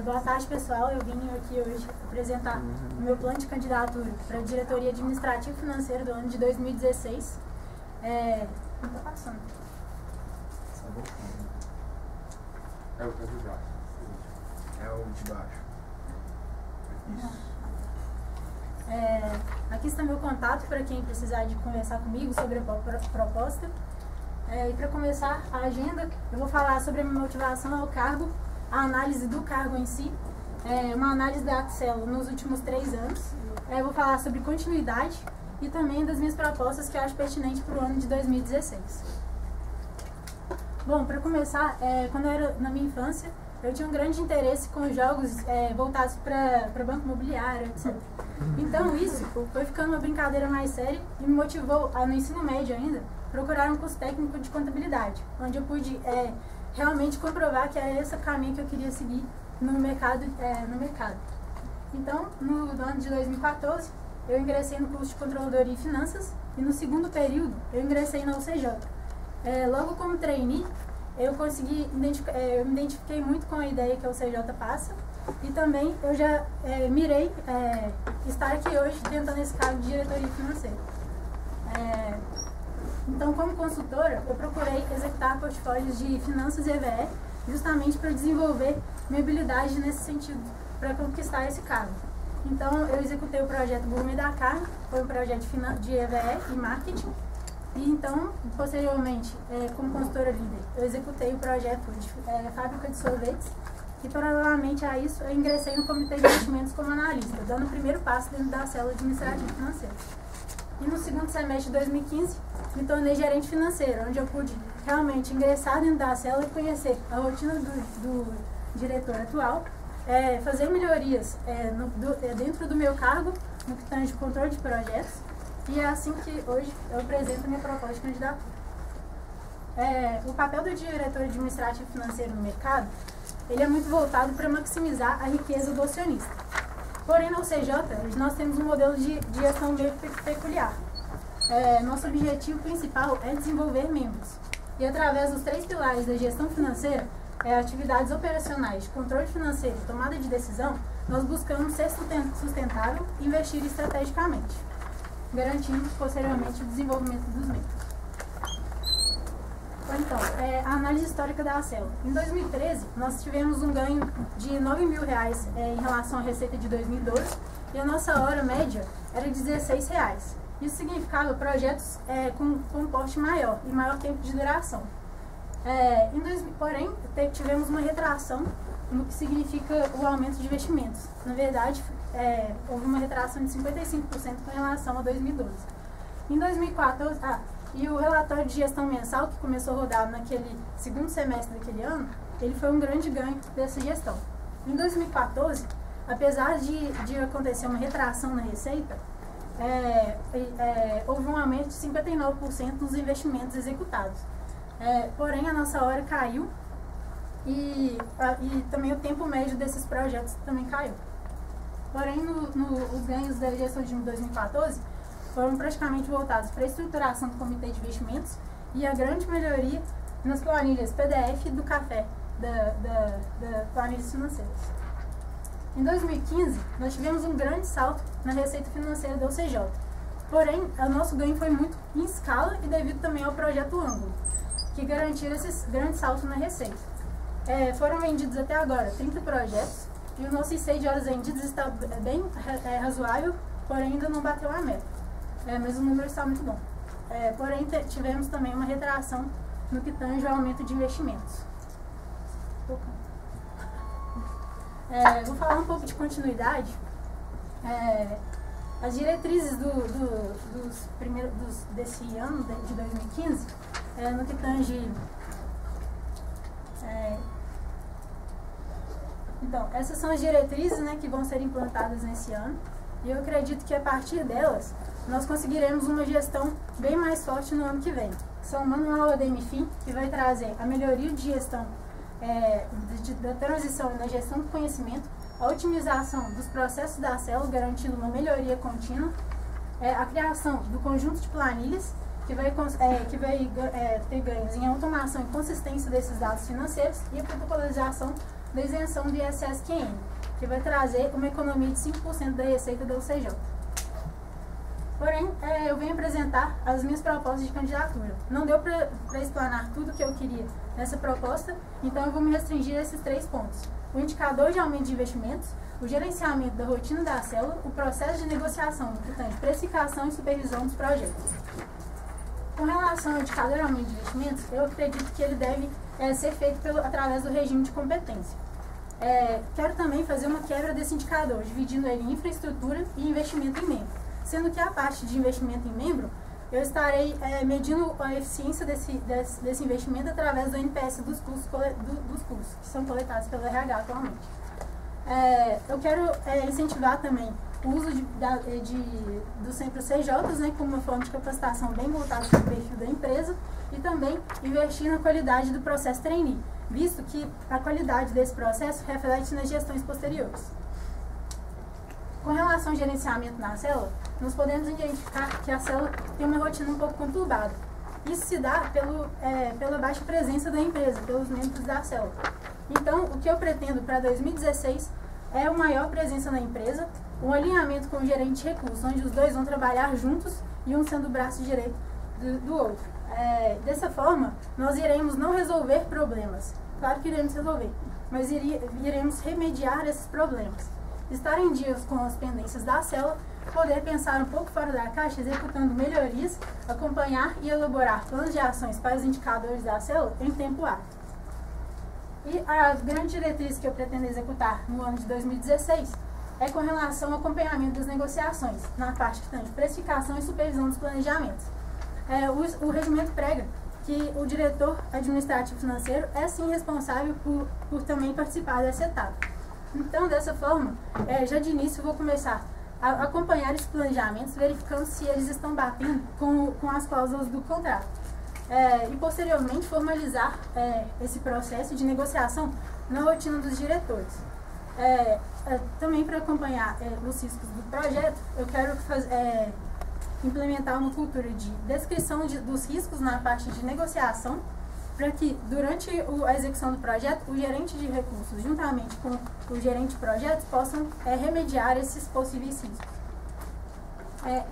Boa tarde, pessoal. Eu vim aqui hoje apresentar o meu plano de candidatura para a diretoria administrativa e financeira do ano de 2016. Não está passando. É o de baixo. É o de baixo. Isso. Aqui está meu contato para quem precisar de conversar comigo sobre a proposta. E para começar a agenda, eu vou falar sobre a minha motivação ao cargo, a análise do cargo em si, uma análise da Axelo nos últimos 3 anos. Eu vou falar sobre continuidade e também das minhas propostas que eu acho pertinente para o ano de 2016. Bom, para começar, quando eu era na minha infância, eu tinha um grande interesse com jogos voltados para banco imobiliário, etc. Então isso foi ficando uma brincadeira mais séria e me motivou, no ensino médio ainda, procurar um curso técnico de contabilidade, onde eu pude realmente comprovar que era esse o caminho que eu queria seguir no mercado. Então, no ano de 2014, eu ingressei no curso de Controladoria e Finanças e no segundo período eu ingressei na UCJ. Logo como trainee, eu me identifiquei muito com a ideia que a UCJ passa e também eu já mirei estar aqui hoje tentando esse cargo de diretoria financeira. Então, como consultora, eu procurei executar portfólios de finanças e EVE justamente para desenvolver minha habilidade nesse sentido, para conquistar esse cargo. Então, eu executei o projeto Gourmet da Carne, foi um projeto de EVE e marketing. E então, posteriormente, como consultora líder, eu executei o projeto de fábrica de sorvetes e, paralelamente a isso, eu ingressei no Comitê de Investimentos como analista, dando o primeiro passo dentro da célula administrativa financeira. E no segundo semestre de 2015, me tornei gerente financeiro, onde eu pude realmente ingressar dentro da célula e conhecer a rotina do diretor atual, fazer melhorias dentro do meu cargo, no que tange controle de projetos, e é assim que hoje eu apresento a minha proposta de candidatura. O papel do diretor administrativo financeiro no mercado, ele é muito voltado para maximizar a riqueza do acionista. Porém, na UCJ, nós temos um modelo de gestão meio peculiar. Nosso objetivo principal é desenvolver membros. E através dos 3 pilares da gestão financeira, atividades operacionais, controle financeiro e tomada de decisão, nós buscamos ser sustentável e investir estrategicamente, garantindo posteriormente o desenvolvimento dos membros. Então, a análise histórica da Axelo. Em 2013, nós tivemos um ganho de R$9.000 em relação à receita de 2012 e a nossa hora média era R$16. Isso significava projetos com um porte maior e maior tempo de duração. Porém, tivemos uma retração no que significa o aumento de investimentos. Na verdade, houve uma retração de 55% com relação a 2012. Em 2014, e o relatório de gestão mensal, que começou a rodar naquele segundo semestre daquele ano, ele foi um grande ganho dessa gestão. Em 2014, apesar de acontecer uma retração na receita, houve um aumento de 59% nos investimentos executados. Porém, a nossa hora caiu e também o tempo médio desses projetos também caiu. Porém, os ganhos da gestão de 2014 foram praticamente voltados para a estruturação do Comitê de Investimentos e a grande melhoria nas planilhas PDF do café da planilhas financeiras. Em 2015, nós tivemos um grande salto na receita financeira da UCJ. Porém, o nosso ganho foi muito em escala e devido também ao projeto Ângulo, que garantiu esse grande salto na receita. Foram vendidos até agora 30 projetos e o nosso IC de horas vendidas está bem razoável, porém ainda não bateu a meta. Mas o número está muito bom. Porém, tivemos também uma retração no que tange ao aumento de investimentos. Vou falar um pouco de continuidade. As diretrizes desse ano, de 2015, no que tange... Então, essas são as diretrizes, né, que vão ser implantadas nesse ano. E eu acredito que a partir delas, nós conseguiremos uma gestão bem mais forte no ano que vem. São o Manual ADMFIN, que vai trazer a melhoria de gestão, da transição na gestão do conhecimento, a otimização dos processos da Axelo, garantindo uma melhoria contínua, a criação do conjunto de planilhas, que vai ter ganhos em automação e consistência desses dados financeiros, e a protocolização da isenção do ISS-QN, que vai trazer uma economia de 5% da receita da UCJ. Porém, eu venho apresentar as minhas propostas de candidatura. Não deu para explanar tudo o que eu queria nessa proposta, então eu vou me restringir a esses 3 pontos. O indicador de aumento de investimentos, o gerenciamento da rotina da célula, o processo de negociação, portanto, precificação e supervisão dos projetos. Com relação ao indicador de aumento de investimentos, eu acredito que ele deve ser feito através do regime de competência. Quero também fazer uma quebra desse indicador, dividindo ele em infraestrutura e investimento em membro. Sendo que a parte de investimento em membro, eu estarei medindo a eficiência desse investimento através do NPS dos cursos que são coletados pelo RH atualmente. Eu quero incentivar também o uso dos centros CJs, né, como uma forma de capacitação bem voltada para o perfil da empresa, e também investir na qualidade do processo trainee, visto que a qualidade desse processo reflete nas gestões posteriores. Com relação ao gerenciamento na célula, nós podemos identificar que a célula tem uma rotina um pouco conturbada. Isso se dá pela baixa presença da empresa, pelos membros da célula. Então, o que eu pretendo para 2016 é uma maior presença na empresa, um alinhamento com o gerente de recursos, onde os dois vão trabalhar juntos e um sendo o braço direito do outro. Dessa forma, nós iremos não resolver problemas. Claro que iremos resolver, mas iremos remediar esses problemas. Estar em dias com as pendências da célula, poder pensar um pouco fora da caixa, executando melhorias, acompanhar e elaborar planos de ações para os indicadores da célula em tempo hábil. E a grande diretriz que eu pretendo executar no ano de 2016 é com relação ao acompanhamento das negociações, na parte de precificação e supervisão dos planejamentos. O regimento prega que o diretor administrativo financeiro é sim responsável por também participar dessa etapa. Então, dessa forma, já de início eu vou começar a acompanhar esses planejamentos, verificando se eles estão batendo com as cláusulas do contrato. E posteriormente formalizar esse processo de negociação na rotina dos diretores. Também para acompanhar os riscos do projeto, eu quero implementar uma cultura de descrição dos riscos na parte de negociação, para que, durante a execução do projeto, o gerente de recursos, juntamente com o gerente de projetos, possam remediar esses possíveis riscos.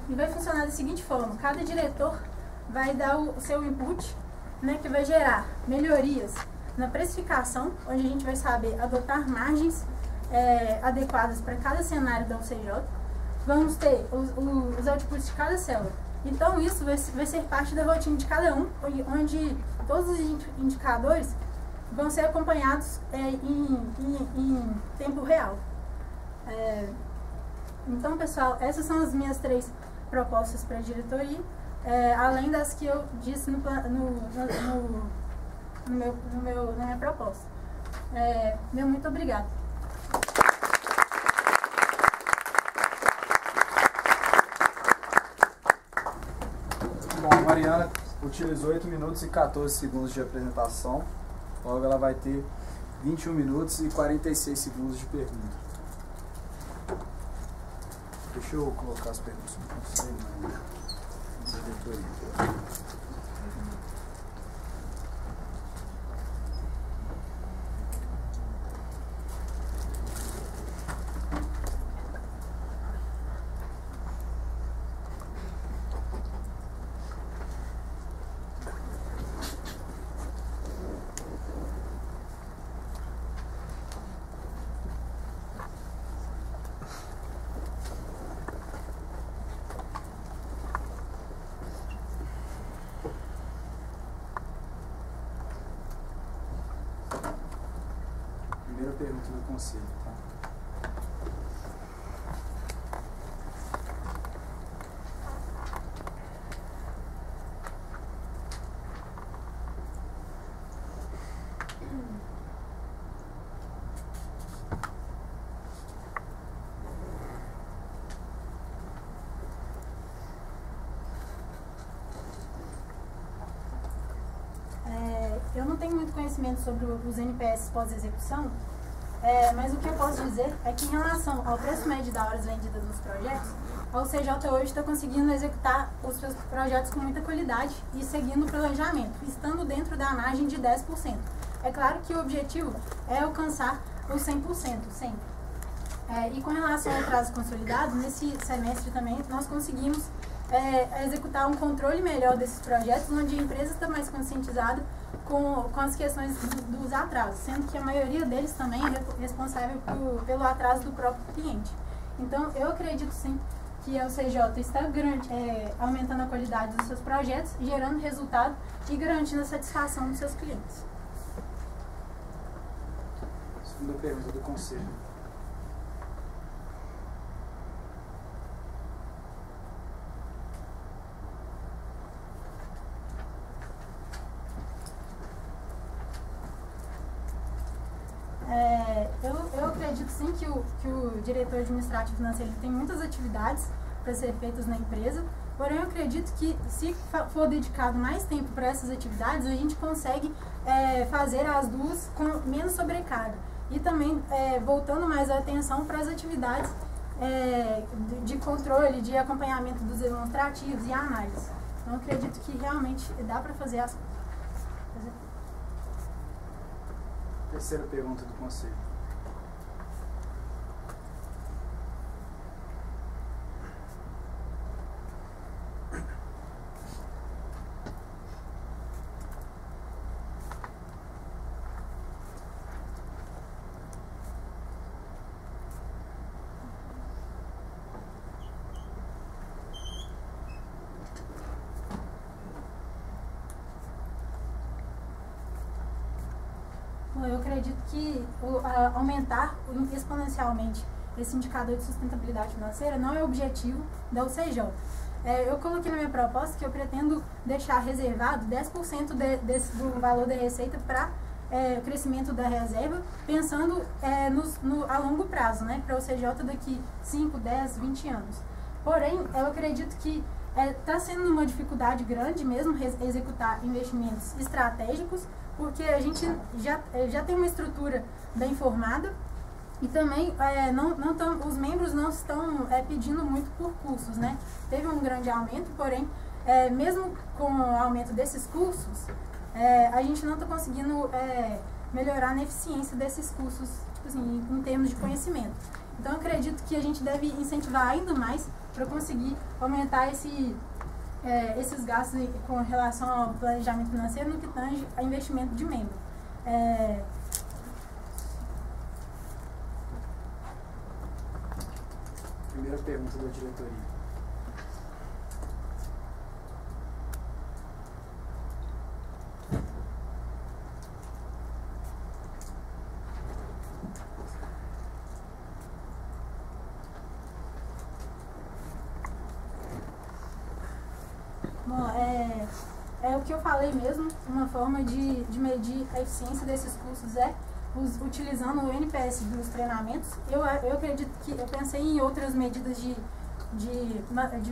E vai funcionar da seguinte forma: cada diretor vai dar o seu input, né, que vai gerar melhorias na precificação, onde a gente vai saber adotar margens adequadas para cada cenário da UCJ. Vamos ter os outputs de cada célula. Então, isso vai ser parte da rotina de cada um, onde todos os indicadores vão ser acompanhados em tempo real. Então, pessoal, essas são as minhas 3 propostas para a diretoria, além das que eu disse na minha proposta. Muito obrigada. Bom, a Mariana utilizou 8 minutos e 14 segundos de apresentação, logo ela vai ter 21 minutos e 46 segundos de pergunta. Deixa eu colocar as perguntas no conselho, diretoria. Primeira pergunta do conselho, tá? Eu não tenho muito conhecimento sobre os NPS pós-execução, mas o que eu posso dizer é que, em relação ao preço médio da horas vendidas nos projetos, a UCJ hoje está conseguindo executar os seus projetos com muita qualidade e seguindo o planejamento, estando dentro da margem de 10%. É claro que o objetivo é alcançar os 100%, sempre. E com relação ao prazo consolidado, nesse semestre também nós conseguimos executar um controle melhor desses projetos, onde a empresa está mais conscientizada com as questões dos atrasos, sendo que a maioria deles também é responsável pelo atraso do próprio cliente. Então, eu acredito sim que a UCJ está aumentando a qualidade dos seus projetos, gerando resultado e garantindo a satisfação dos seus clientes. Segunda pergunta do Conselho. Eu acredito sim que o diretor administrativo financeiro tem muitas atividades para ser feitas na empresa, porém eu acredito que se for dedicado mais tempo para essas atividades, a gente consegue fazer as duas com menos sobrecarga. E também voltando mais a atenção para as atividades de controle, de acompanhamento dos demonstrativos e análise. Então eu acredito que realmente dá para fazer as coisas. Terceira pergunta do Conselho. Eu acredito que aumentar exponencialmente esse indicador de sustentabilidade financeira não é o objetivo da UCJ. Eu coloquei na minha proposta que eu pretendo deixar reservado 10% do valor da receita para o crescimento da reserva, pensando a longo prazo, né, para a UCJ daqui 5, 10, 20 anos. Porém, eu acredito que está sendo uma dificuldade grande mesmo executar investimentos estratégicos, porque a gente já tem uma estrutura bem formada e também os membros não estão pedindo muito por cursos, né? Teve um grande aumento, porém, mesmo com o aumento desses cursos, a gente não está conseguindo melhorar na eficiência desses cursos, tipo assim, em termos de conhecimento. Então, eu acredito que a gente deve incentivar ainda mais para conseguir aumentar esses gastos com relação ao planejamento financeiro no que tange a investimento de membro. Primeira pergunta da diretoria. Bom, é o que eu falei mesmo, uma forma de medir a eficiência desses cursos utilizando o NPS dos treinamentos. Eu acredito que eu pensei em outras medidas de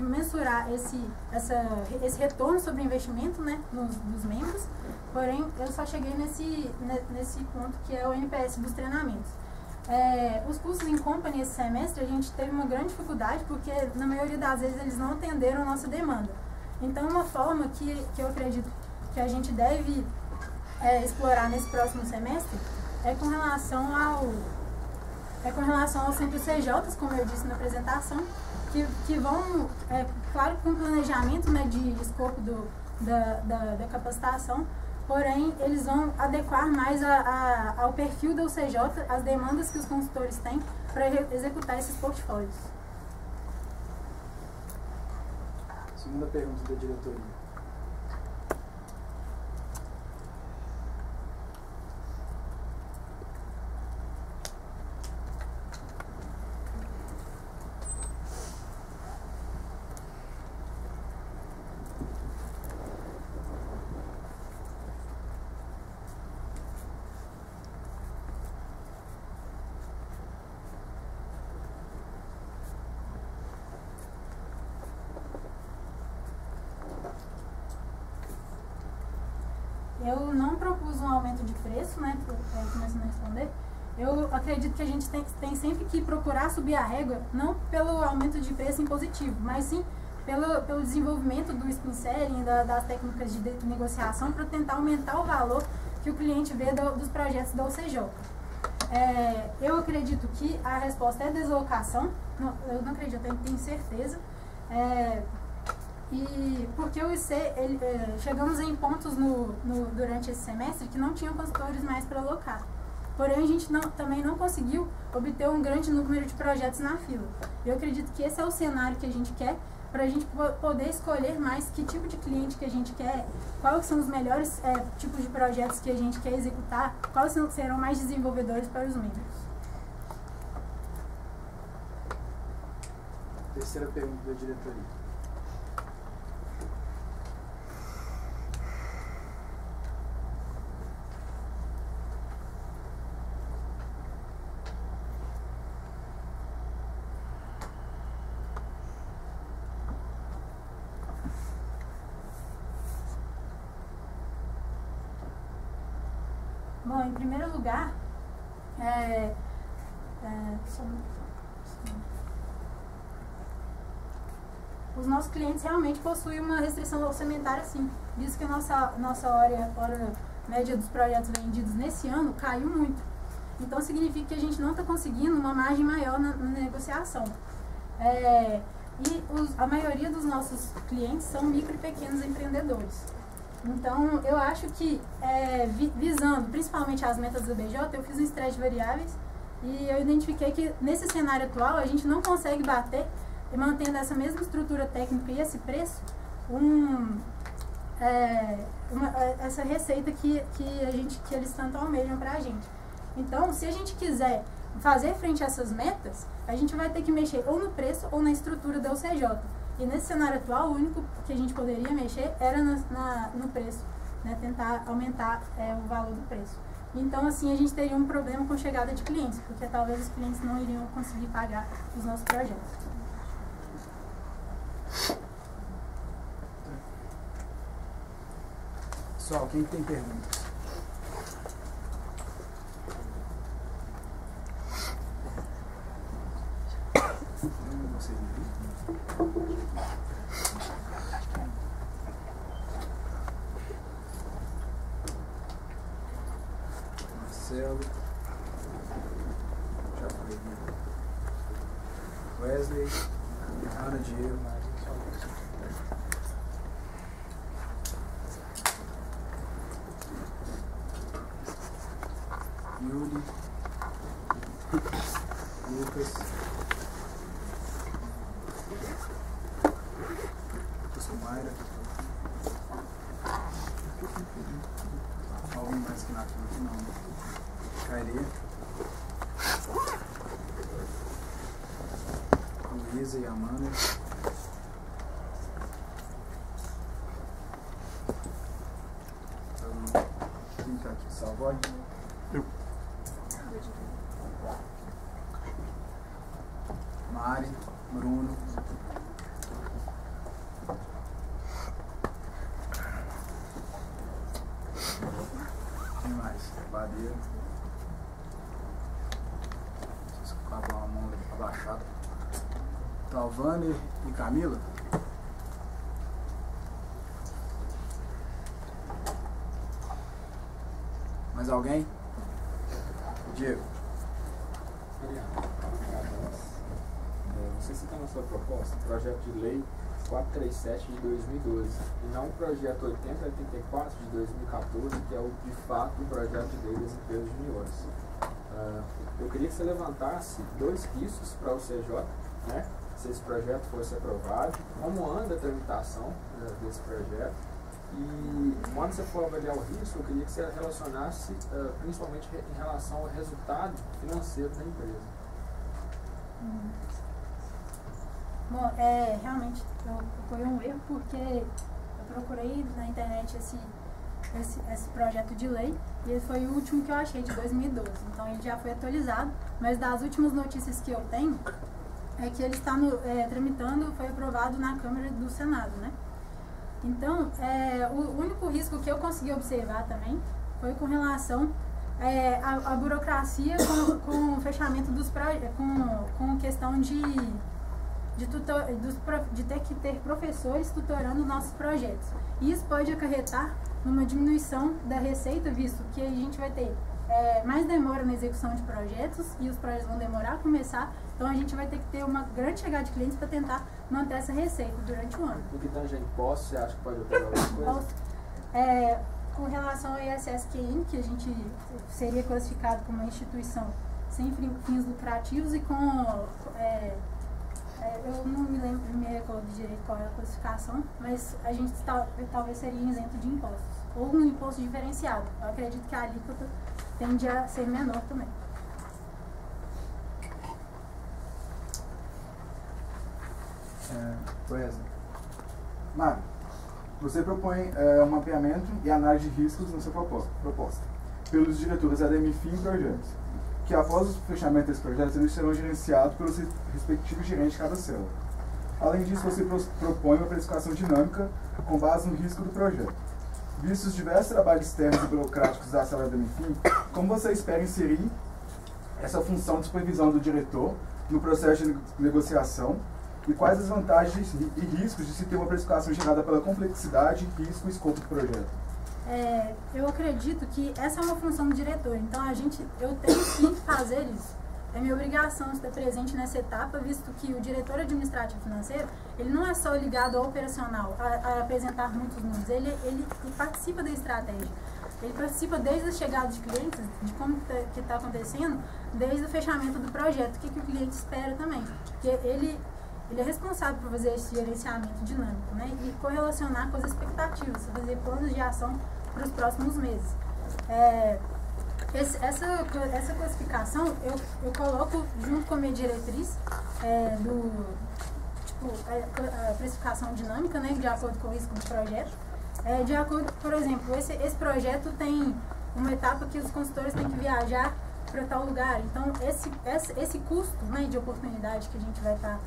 mensurar esse retorno sobre investimento, né, dos membros, porém eu só cheguei nesse ponto que é o NPS dos treinamentos. Os cursos em company esse semestre a gente teve uma grande dificuldade porque na maioria das vezes eles não atenderam a nossa demanda. Então, uma forma que eu acredito que a gente deve explorar nesse próximo semestre é com relação aos centros CJs, como eu disse na apresentação, que vão, claro, com planejamento, né, de escopo da capacitação, porém, eles vão adequar mais ao perfil da UCJ, as demandas que os consultores têm para executar esses portfólios. Segunda pergunta da diretoria. Eu não propus um aumento de preço, né, começando a responder. Eu acredito que a gente tem sempre que procurar subir a régua, não pelo aumento de preço impositivo, mas sim pelo desenvolvimento do spin selling, das técnicas de negociação, para tentar aumentar o valor que o cliente vê dos projetos da UCJ. Eu acredito que a resposta é deslocação, eu não acredito, eu tenho certeza. E porque o IC, chegamos em pontos durante esse semestre que não tinham consultores mais para alocar. Porém, a gente também não conseguiu obter um grande número de projetos na fila. Eu acredito que esse é o cenário que a gente quer, para a gente poder escolher mais que tipo de cliente que a gente quer, quais são os melhores tipos de projetos que a gente quer executar, quais serão mais desenvolvedores para os membros. Terceira pergunta da diretoria. Bom, em primeiro lugar, os nossos clientes realmente possuem uma restrição orçamentária, sim. Visto que a nossa hora média dos projetos vendidos nesse ano caiu muito. Então, significa que a gente não está conseguindo uma margem maior na negociação. A maioria dos nossos clientes são micro e pequenos empreendedores. Então, eu acho que, visando principalmente as metas do BJ, eu fiz um estresse de variáveis e eu identifiquei que, nesse cenário atual, a gente não consegue bater, mantendo essa mesma estrutura técnica e esse preço, essa receita que eles tanto almejam para a gente. Então, se a gente quiser fazer frente a essas metas, a gente vai ter que mexer ou no preço ou na estrutura da UCJ. E nesse cenário atual, o único que a gente poderia mexer era no preço, né? Tentar aumentar o valor do preço. Então, assim, a gente teria um problema com chegada de clientes, porque talvez os clientes não iriam conseguir pagar os nossos projetos. Pessoal, quem tem perguntas? Marcelo, já falei, Wesley, Ana, Diego, Yuri, Lucas, Mayra, alguém mais que na fila aqui não, Cairê, Luísa e Amanda, quem tá aqui, Salvador? Eu. Mari, Bruno, quem mais? Badeiro. Vocês colocavam a mão abaixada. Talvane e Camila. Mais alguém? Diego. Você cita na sua proposta o projeto de lei 437 de 2012 e não o projeto 8084 de 2014, que é de fato o projeto de lei das empresas juniores. Eu queria que você levantasse dois riscos para o CJ, né, se esse projeto fosse aprovado, como anda a tramitação desse projeto, e quando você for avaliar o risco, eu queria que você relacionasse principalmente em relação ao resultado financeiro da empresa. Bom, realmente foi um erro, porque eu procurei na internet esse projeto de lei e ele foi o último que eu achei, de 2012. Então ele já foi atualizado, mas das últimas notícias que eu tenho é que ele está tramitando, foi aprovado na Câmara do Senado, né? Então, o único risco que eu consegui observar também foi com relação à burocracia com o fechamento dos projetos, com questão de ter que ter professores tutorando nossos projetos. E isso pode acarretar numa diminuição da receita, visto que a gente vai ter mais demora na execução de projetos e os projetos vão demorar a começar, então a gente vai ter que ter uma grande chegada de clientes para tentar manter essa receita durante o ano. No que tange a impostos, você acha que pode operar alguma coisa? Com relação ao ISSQN, que a gente seria classificado como uma instituição sem fins lucrativos e com... eu não me recordo direito qual é a classificação, mas a gente talvez seria isento de impostos, ou um imposto diferenciado. Eu acredito que a alíquota tende a ser menor também. Wesley. Mário, você propõe um mapeamento e análise de riscos na sua proposta pelos diretores ADMFI e projetos, que após o fechamento desses projetos, eles serão gerenciados pelos respectivos gerentes de cada célula. Além disso, você propõe uma precificação dinâmica com base no risco do projeto. Vistos os diversos trabalhos externos e burocráticos da célula ADMFI, como você espera inserir essa função de supervisão do diretor no processo de negociação e quais as vantagens e riscos de se ter uma precificação gerada pela complexidade, risco e escopo do projeto? Eu acredito que essa é uma função do diretor, então eu tenho que fazer isso. É minha obrigação estar presente nessa etapa, visto que o diretor administrativo financeiro, ele não é só ligado ao operacional, a apresentar muitos números, ele participa da estratégia. Ele participa desde a chegada de clientes, de como que está acontecendo, desde o fechamento do projeto, o que o cliente espera também. Porque ele é responsável por fazer esse gerenciamento dinâmico, né? E correlacionar com as expectativas, fazer planos de ação para os próximos meses. Essa classificação eu coloco junto com a minha diretriz a precificação dinâmica, né, de acordo com o risco do projeto. De acordo, por exemplo, esse projeto tem uma etapa que os consultores têm que viajar para tal lugar. Então, esse custo, né, de oportunidade que a gente vai estar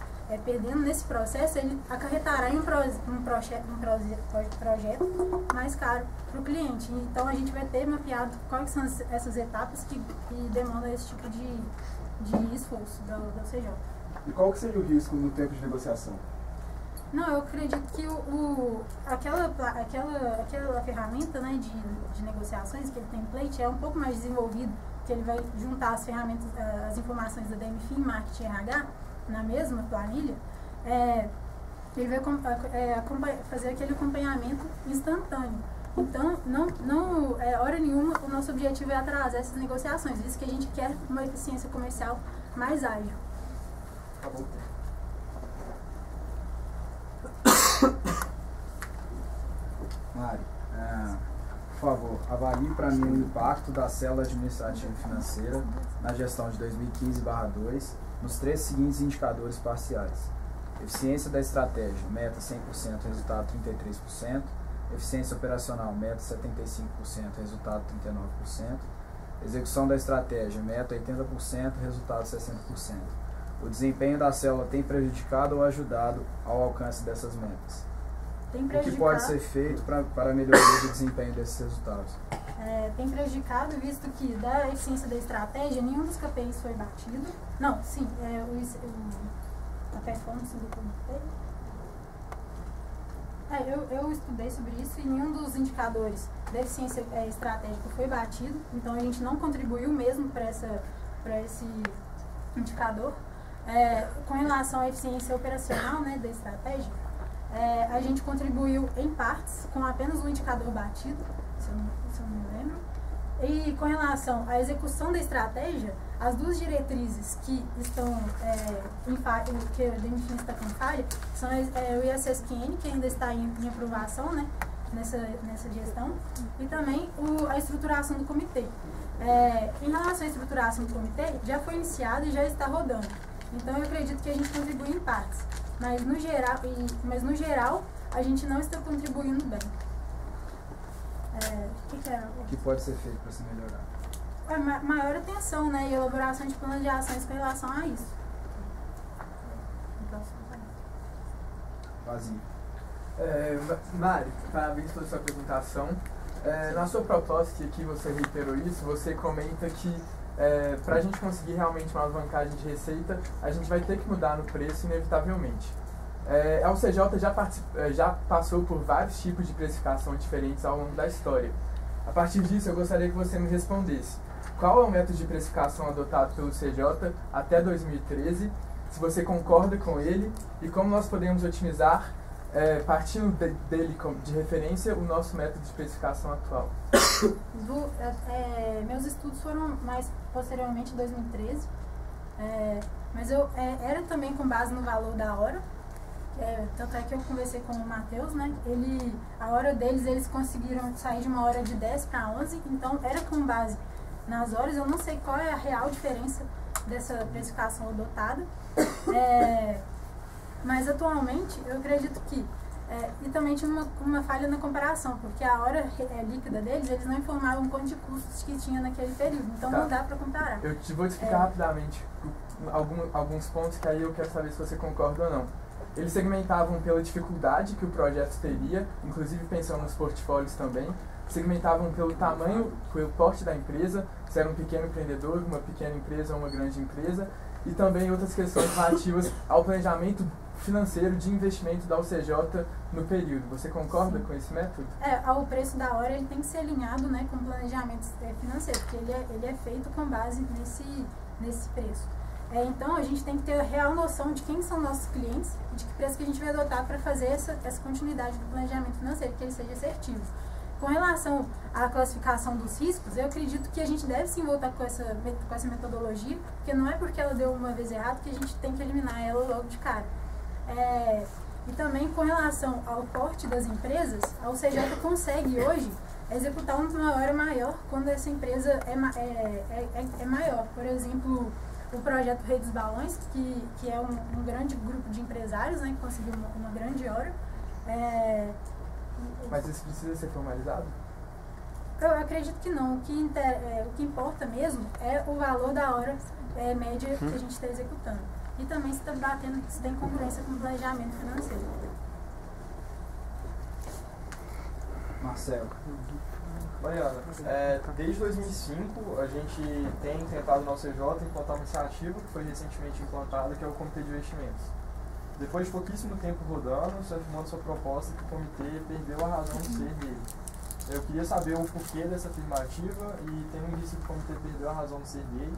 perdendo nesse processo, ele acarretará em um projeto mais caro para o cliente. Então, a gente vai ter mapeado quais são essas etapas que demandam esse tipo de esforço do CJ. E qual que seria o risco no tempo de negociação? Não, eu acredito que aquela ferramenta, né, de negociações, aquele template, é um pouco mais desenvolvido, que ele vai juntar as ferramentas, as informações da DMFI, Marketing RH, na mesma planilha. Ele vai fazer aquele acompanhamento instantâneo. Então, não hora nenhuma, o nosso objetivo é atrasar essas negociações, visto que a gente quer uma eficiência comercial mais ágil. Tá bom. Mário, por favor, avalie para mim o impacto da célula administrativa e financeira na gestão de 2015/2 nos três seguintes indicadores parciais: eficiência da estratégia, meta 100%, resultado 33%, eficiência operacional, meta 75%, resultado 39%, execução da estratégia, meta 80%, resultado 60%. O desempenho da célula tem prejudicado ou ajudado ao alcance dessas metas? Tem O que pode ser feito para a melhoria do desempenho desses resultados? Tem prejudicado, visto que da eficiência da estratégia, nenhum dos KPIs foi batido. Não, sim, a performance do comitê. Eu estudei sobre isso e nenhum dos indicadores da eficiência estratégica foi batido, então a gente não contribuiu mesmo para esse indicador. Com relação à eficiência operacional, né, da estratégia, a gente contribuiu em partes, com apenas um indicador batido, se eu não me lembro. E com relação à execução da estratégia, as duas diretrizes que estão que a DMFI está com falha são o ISSQN, que ainda está em aprovação, né, nessa gestão, e também a estruturação do comitê. Em relação à estruturação do comitê, já foi iniciado e já está rodando. Então eu acredito que a gente contribui em partes, mas no geral a gente não está contribuindo bem. O que pode ser feito para se melhorar? Maior atenção, né, e elaboração de planos de ações com relação a isso. Vazio. Mário, parabéns pela sua apresentação. Na sua proposta, que aqui você reiterou isso, você comenta que para a gente conseguir realmente uma alavancagem de receita, a gente vai ter que mudar no preço inevitavelmente. A UCJ já passou por vários tipos de precificação diferentes ao longo da história. A partir disso, eu gostaria que você me respondesse qual é o método de precificação adotado pelo CJ até 2013, se você concorda com ele e como nós podemos otimizar, partindo dele de referência, o nosso método de precificação atual. Meus estudos foram mais posteriormente, em 2013, mas era também com base no valor da hora. Tanto é que eu conversei com o Matheus, né? A hora deles, eles conseguiram sair de uma hora de 10 para 11, então era com base nas horas. Eu não sei qual é a real diferença dessa precificação adotada, mas atualmente eu acredito que, e também tinha uma falha na comparação, porque a hora líquida deles, eles não informavam quanto de custos que tinha naquele período, então não dá para comparar. Eu vou te explicar rapidamente alguns pontos que aí eu quero saber se você concorda ou não. Eles segmentavam pela dificuldade que o projeto teria, inclusive pensando nos portfólios também. Segmentavam pelo tamanho, pelo porte da empresa, se era um pequeno empreendedor, uma pequena empresa ou uma grande empresa. E também outras questões relativas ao planejamento financeiro de investimento da UCJ no período. Você concorda com esse método? O preço da hora ele tem que ser alinhado, né, com o planejamento financeiro, porque ele é feito com base nesse preço. Então, a gente tem que ter a real noção de quem são nossos clientes e de que preço que a gente vai adotar para fazer essa continuidade do planejamento financeiro, que ele seja assertivo. Com relação à classificação dos riscos, eu acredito que a gente deve sim voltar com essa metodologia, porque não é porque ela deu uma vez errado que a gente tem que eliminar ela logo de cara. E também com relação ao porte das empresas, a UCJ consegue hoje executar uma hora maior quando essa empresa é maior. Por exemplo, o projeto Rei dos Balões, que é um grande grupo de empresários, né, que conseguiu uma grande hora. Mas isso precisa ser formalizado? Eu acredito que não. O que importa mesmo é o valor da hora média que a gente está executando. E também se está batendo, se tem congruência com o planejamento financeiro. Marcelo. Mariana, desde 2005 a gente tem tentado na UCJ implantar uma iniciativa que foi recentemente implantada, que é o Comitê de Investimentos. Depois de pouquíssimo tempo rodando, você afirmando sua proposta que o comitê perdeu a razão de ser dele. Eu queria saber o porquê dessa afirmativa e tem um indício que o comitê perdeu a razão de ser dele,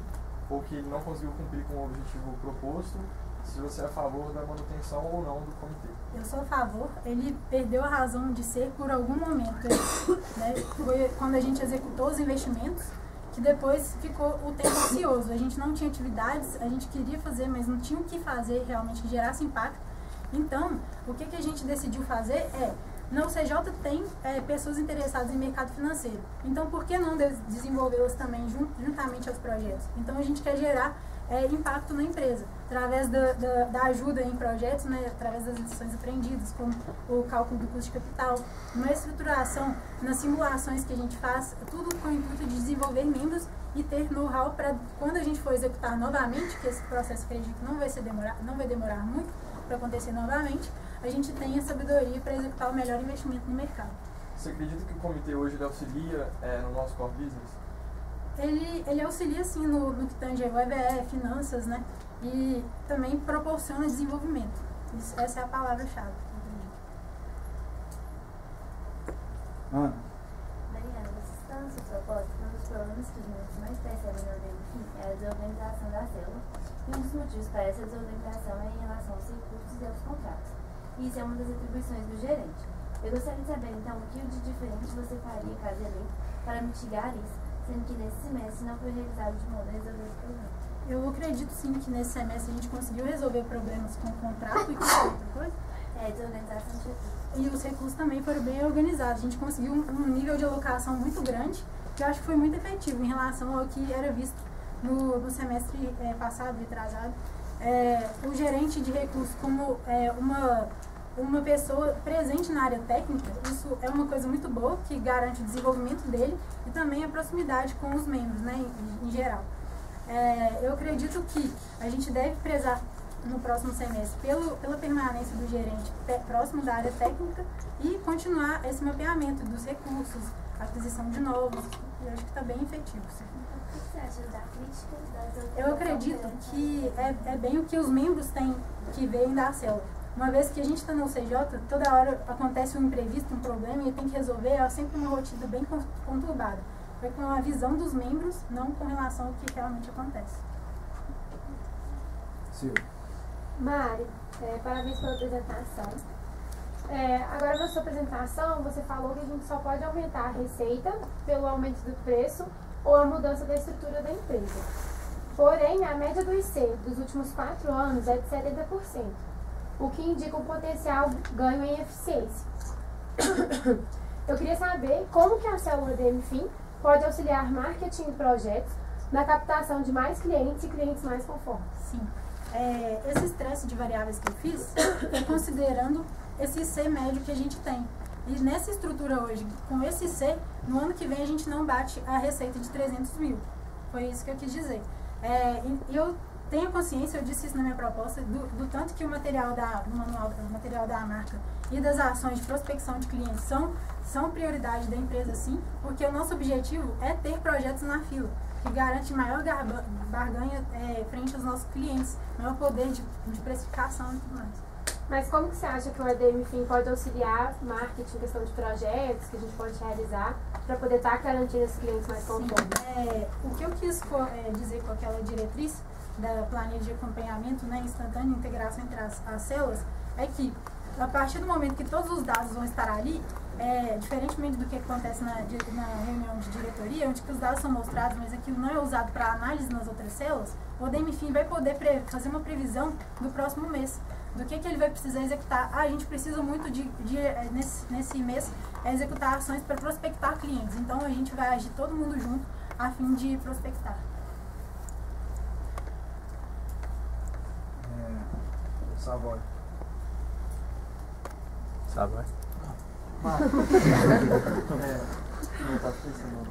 ou que ele não conseguiu cumprir com o objetivo proposto, se você é a favor da manutenção ou não do comitê. Eu sou a favor. Ele perdeu a razão de ser por algum momento, né? Foi quando a gente executou os investimentos, que depois ficou o tempo ocioso. A gente não tinha atividades, a gente queria fazer, mas não tinha o que fazer realmente que gerasse impacto. Então, o que a gente decidiu fazer na UCJ tem pessoas interessadas em mercado financeiro. Então, por que não desenvolvê-las também juntamente aos projetos? Então, a gente quer gerar impacto na empresa, através da ajuda em projetos, né, através das lições aprendidas, como o cálculo do custo de capital, uma estruturação nas simulações que a gente faz, tudo com o intuito de desenvolver membros e ter know-how para quando a gente for executar novamente, que esse processo acredito que não vai demorar muito para acontecer novamente, a gente tenha sabedoria para executar o melhor investimento no mercado. Você acredita que o comitê hoje auxilia no nosso core business? Ele auxilia sim no que tange ao EBE, finanças, né? E também proporciona desenvolvimento. Essa é a palavra-chave. Ana. Mariana, você está na sua proposta que um dos problemas que os membros mais percebem na DMFIM é a desorganização da célula, e um dos motivos para essa desorganização é em relação aos recursos e aos contratos. E isso é uma das atribuições do gerente. Eu gostaria de saber, então, o que de diferente você faria, caso eleito, para mitigar isso, sendo que nesse semestre não foi realizado de modo a resolver esse problema. Eu acredito sim que nesse semestre a gente conseguiu resolver problemas com o contrato e com outra coisa. Desorganização de recursos. E os recursos também foram bem organizados. A gente conseguiu um nível de alocação muito grande, que eu acho que foi muito efetivo em relação ao que era visto no semestre passado, retrasado. O gerente de recursos como uma pessoa presente na área técnica, isso é uma coisa muito boa, que garante o desenvolvimento dele e também a proximidade com os membros, né, em geral. Eu acredito que a gente deve prezar no próximo semestre pela permanência do gerente próximo da área técnica e continuar esse mapeamento dos recursos, aquisição de novos. Eu acho que está bem efetivo. Sim. O que você acha da crítica? Eu acredito que é bem o que os membros têm que ver da célula. Uma vez que a gente está no CJ, toda hora acontece um imprevisto, um problema, e tem que resolver, é sempre uma rotina bem conturbada. Foi com a visão dos membros, não com relação ao que realmente acontece. Silvia. Mari, parabéns pela apresentação. Agora, na sua apresentação, você falou que a gente só pode aumentar a receita pelo aumento do preço ou a mudança da estrutura da empresa. Porém, a média do IC dos últimos 4 anos é de 70%, o que indica um potencial ganho em eficiência. Eu queria saber como que a célula DMFIM pode auxiliar marketing e projetos na captação de mais clientes e clientes mais conformes. Sim. Esse estresse de variáveis que eu fiz é considerando esse IC médio que a gente tem. E nessa estrutura hoje, com esse IC, no ano que vem a gente não bate a receita de 300 mil. Foi isso que eu quis dizer. Eu tenho consciência, eu disse isso na minha proposta, do tanto que o material o material da marca e das ações de prospecção de clientes são prioridade da empresa, sim, porque o nosso objetivo é ter projetos na fila, que garante maior barganha frente aos nossos clientes, maior poder de precificação e tudo mais. Mas como que você acha que o ADMFIM pode auxiliar marketing em questão de projetos que a gente pode realizar para poder estar garantindo esses clientes mais conformes? O que eu quis dizer com aquela diretriz da planilha de acompanhamento, né, instantânea, integração entre as células, é que a partir do momento que todos os dados vão estar ali, diferentemente do que acontece na reunião de diretoria, onde que os dados são mostrados, mas aquilo não é usado para análise nas outras células, o ADMFIM vai poder fazer uma previsão do próximo mês, do que ele vai precisar executar. A gente precisa muito nesse mês, executar ações para prospectar clientes, então a gente vai agir todo mundo junto a fim de prospectar. Savoy. Savoy? Não estava pensando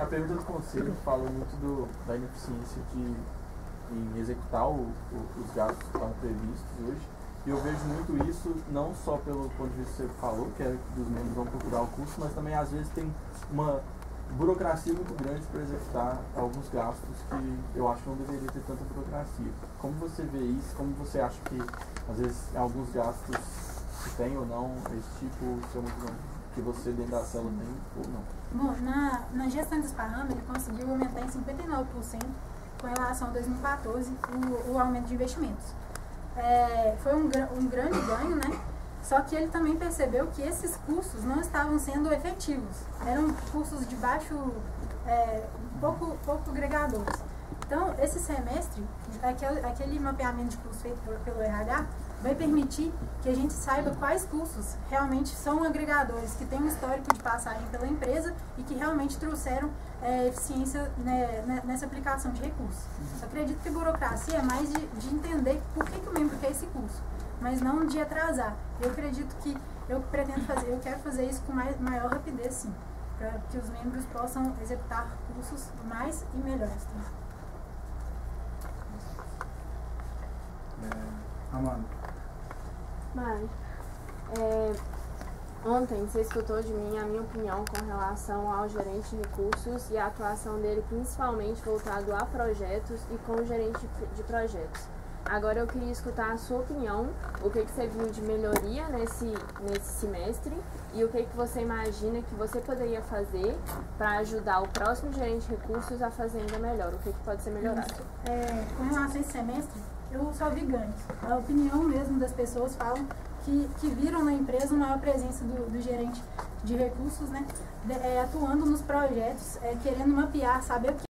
a pergunta do conselho fala muito da ineficiência em executar os gastos que estavam previstos hoje. E eu vejo muito isso, não só pelo ponto de vista que você falou, que é que os membros vão procurar o custo, mas também às vezes tem uma burocracia muito grande para executar alguns gastos que eu acho que não deveria ter tanta burocracia. Como você vê isso? Como você acha que às vezes alguns gastos se tem ou não, esse tipo, que você dentro da célula tem ou não? Bom, na gestão de Sparham, ele conseguiu aumentar em 59% com relação a 2014 o aumento de investimentos. Foi um grande ganho, né? Só que ele também percebeu que esses cursos não estavam sendo efetivos. Eram cursos de baixo, pouco agregadores. Então, esse semestre, aquele mapeamento de cursos feito pelo RH vai permitir que a gente saiba quais cursos realmente são agregadores, que têm um histórico de passagem pela empresa e que realmente trouxeram eficiência nessa aplicação de recursos. Eu acredito que a burocracia é mais de entender por que o membro quer esse curso, mas não de atrasar. Eu acredito que eu quero fazer isso com maior rapidez, sim, para que os membros possam executar cursos mais e melhores. Amanda. Mari, ontem você escutou de mim a minha opinião com relação ao gerente de recursos e a atuação dele principalmente voltado a projetos e com o gerente de projetos. Agora eu queria escutar a sua opinião, o que você viu de melhoria nesse semestre e o que você imagina que você poderia fazer para ajudar o próximo gerente de recursos a fazer ainda melhor, o que pode ser melhorado. Com relação a esse semestre, eu só vi ganhos. A opinião mesmo das pessoas falam que viram na empresa uma maior presença do gerente de recursos, né, atuando nos projetos, querendo mapear, saber o que